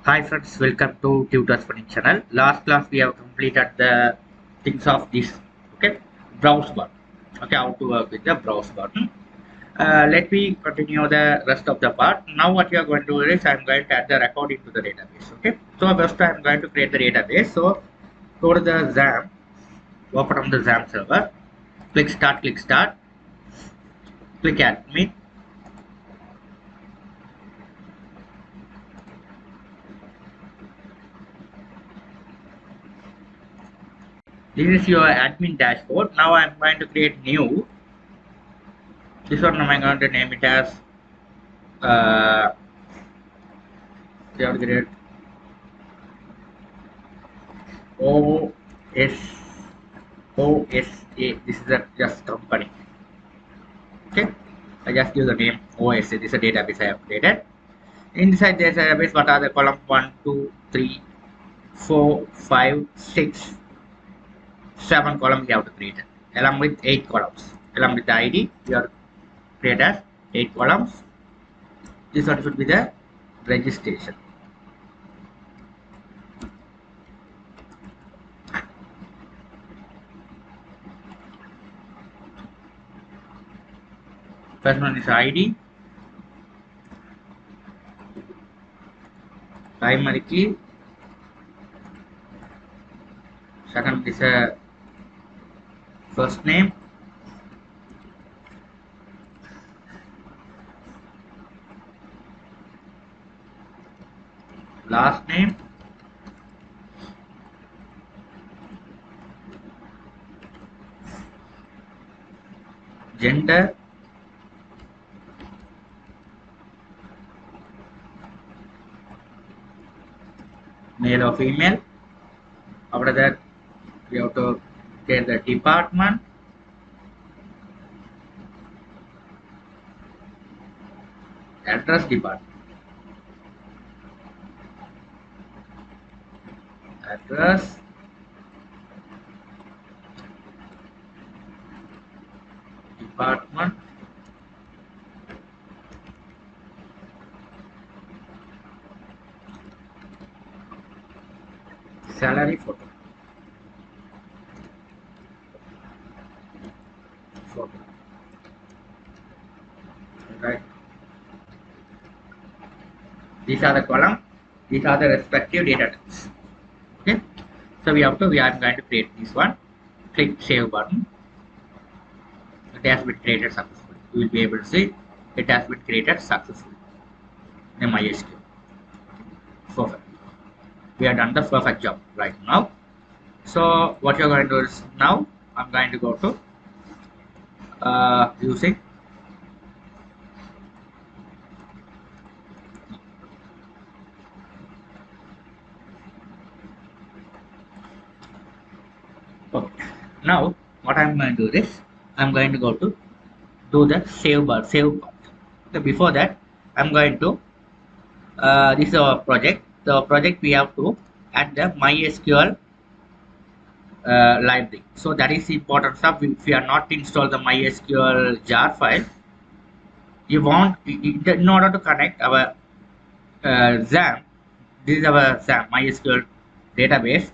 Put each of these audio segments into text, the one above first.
Hi friends, welcome to Tutors Funny channel. Last class we have completed the things of this. Okay, browse button. Okay, how to work with the browse button. Let me continue the rest of the part. Now what you are going to do is I am going to add the record into the database. Okay, so first I am going to create the database. So go to the XAMPP, open up the XAMPP server, click start, click admin. This is your admin dashboard. Now I am going to create new. This one I am going to name it as Java grade OSA. This is a just company. Okay, I just give the name OSA. This is a database I have created. Inside this database, what are the column 1, 2, 3, 4, 5, 6, 7 columns we have to create along with 8 columns. Along with the ID, we have created as 8 columns. This one should be the registration. First one is ID, primary key. Second is a first name. Last name. Gender. Male or female. After that, we have to get the department, address department, address, department, salary, photo. Right. These are the column. These are the respective data types. Okay. So we are going to create this one. Click save button. It has been created successfully. You will be able to see it has been created successfully in MySQL. Perfect. We have done the perfect job right now. So what you are going to do is now I'm going to go to using okay. Now what I'm going to do is I'm going to go to do the save part. So before that I'm going to this is our project. The project we have to add the MySQL library. So that is important stuff. If you are not installed the MySQL jar file, you want in order to connect our XAMPP. This is our XAMPP MySQL database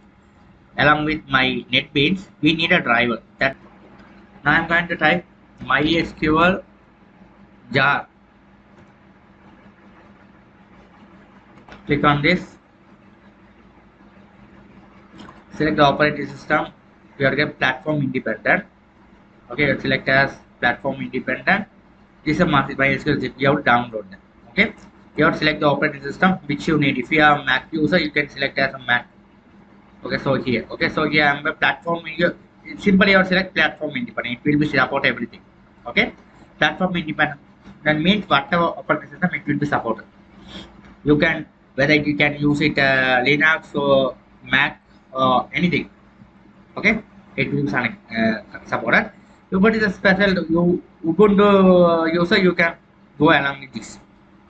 along with my NetBeans. We need a driver. That now I'm going to type MySQL jar. Click on this. Select the operating system. We are get platform independent. Okay, select as platform independent. This is a MySQL zip. You have to download them. Okay, you have to select the operating system which you need. If you are a Mac user, you can select as a Mac. Okay, so here. Okay, so here I'm a platform. Simply you select platform independent. It will be support everything. Okay, platform independent. That means whatever operating system it will be supported. You can whether you can use it Linux or Mac or anything. Okay, it will be supported. But it's a special Ubuntu user, you can go along with this.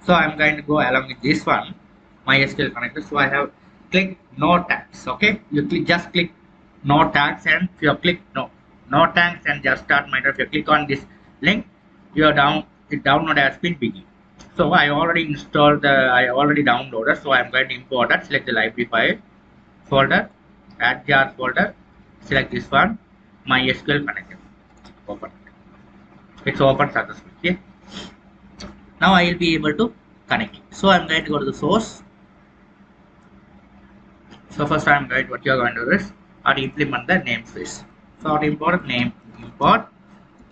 So I'm going to go along with this one, MySQL connector. So I have click no tags. Okay, you just click no tags, and if you click no tags and just start my. If you click on this link, your download has been begin. So I already installed I already downloaded. So I'm going to import that. Select the library file folder, add jar folder. Select this one, MySQL connector. Open it. It's open successfully. Okay. Now I will be able to connect it. So I'm going to go to the source. So first I'm going to, what you are going to do is to implement the namespace. So to import name, import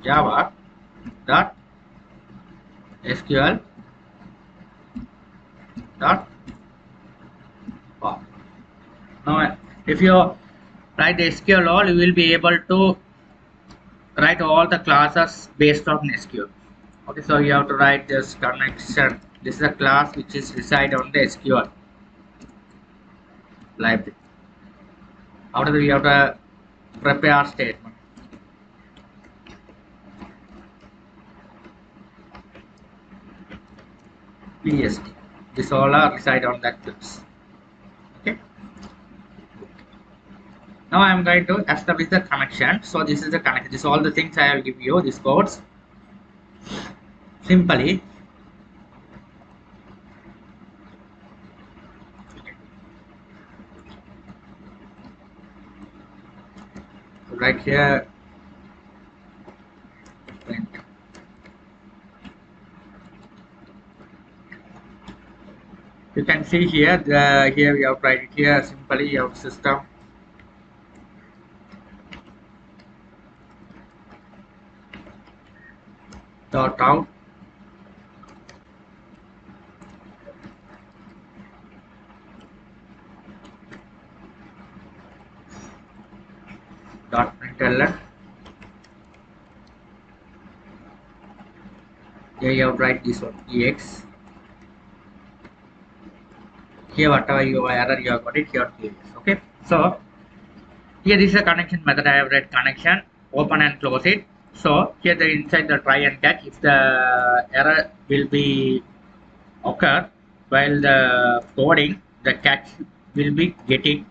Java dot SQL dot pop. Now if you write the SQL all, you will be able to write all the classes based on SQL. Okay, so you have to write this connection. This is a class which is reside on the SQL library. After that, you have to prepare statement. PST. This all are reside on that class. Okay. Now I am going to establish the connection. So this is the connection. This all the things I will give you. These codes. Simply. Right here. You can see here. Here we have write it here. Simply you have system. Dot out dot println. Here you have write this one ex. Here whatever your error you have got it here clear. Okay. So here this is a connection method. I have write connection. Open and close it. So here the inside the try and catch. If the error will be occur while the coding, the catch will be getting.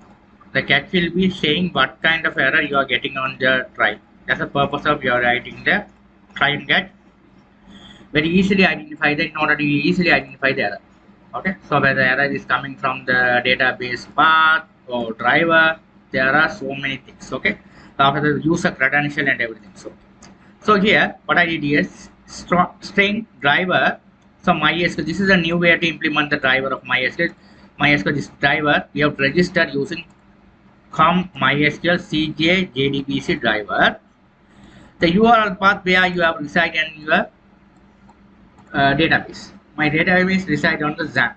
The catch will be saying what kind of error you are getting on the try. That's the purpose of your writing the try and catch. Very easily identify that in order to easily identify the error. Okay, so where the error is coming from the database path or driver, there are so many things. Okay, after the user credential and everything. So here what I did is string driver. So MySQL, this is a new way to implement the driver of MySQL. MySQL, this driver we have registered using com MySQL CJ JDBC driver. The URL path where you have reside in your database. My database reside on the XAMPP.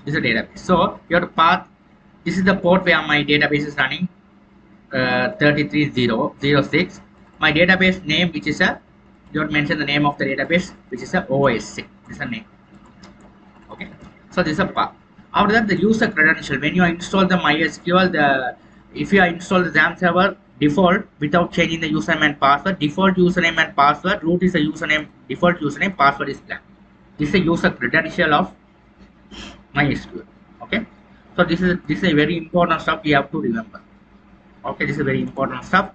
This is a database. So your path. This is the port where my database is running. 33006. My database name, which is a, you have mentioned the name of the database, which is a OSC. This is a name. Okay. So this is a path. After that, the user credential. When you install the MySQL, if you install the XAMPP server default without changing the username and password, default username and password, root is a username, default username, password is blank. This is a user credential of MySQL. Okay. So this is a very important stuff you have to remember. Okay, this is very important stuff.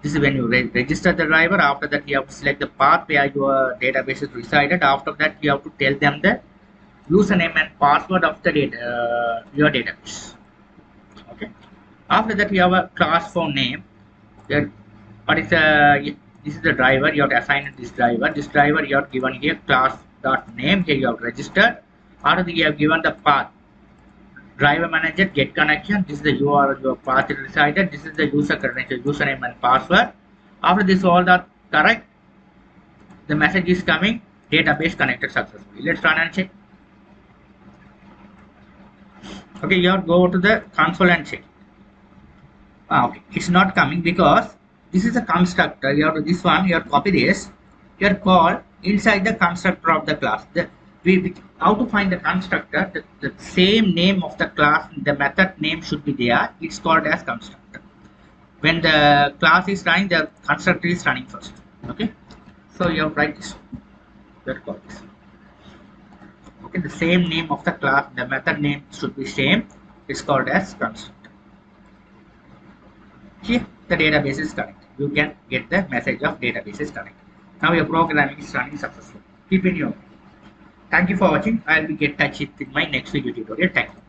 This is when you register the driver. After that, you have to select the path where your database is resided. After that, you have to tell them the username and password of the your database. Okay. After that, you have a class for name. What is this is the driver. You have to assign this driver. This driver you have given here class dot name. Here you have registered. After that, you have given the path. Driver manager get connection. This is the URL your path is resided. This is the user credential, username and password. After this all are correct, the message is coming. Database connected successfully. Let's run and check. Okay, you have to go to the console and check. Okay, it's not coming because this is a constructor. You have to this one. You have to copy this. You have to call inside the constructor of the class. How to find the constructor? The same name of the class, the method name should be there. It's called as constructor. When the class is running, the constructor is running first. Okay, so you have to write this. You have to call this. Okay, the same name of the class, the method name should be same. It's called as constructor. Here, the database is connected. You can get the message of database is connected. Now your programming is running successfully. Keep in your mind. Thank you for watching. I will get touch with my next video tutorial. Thank you.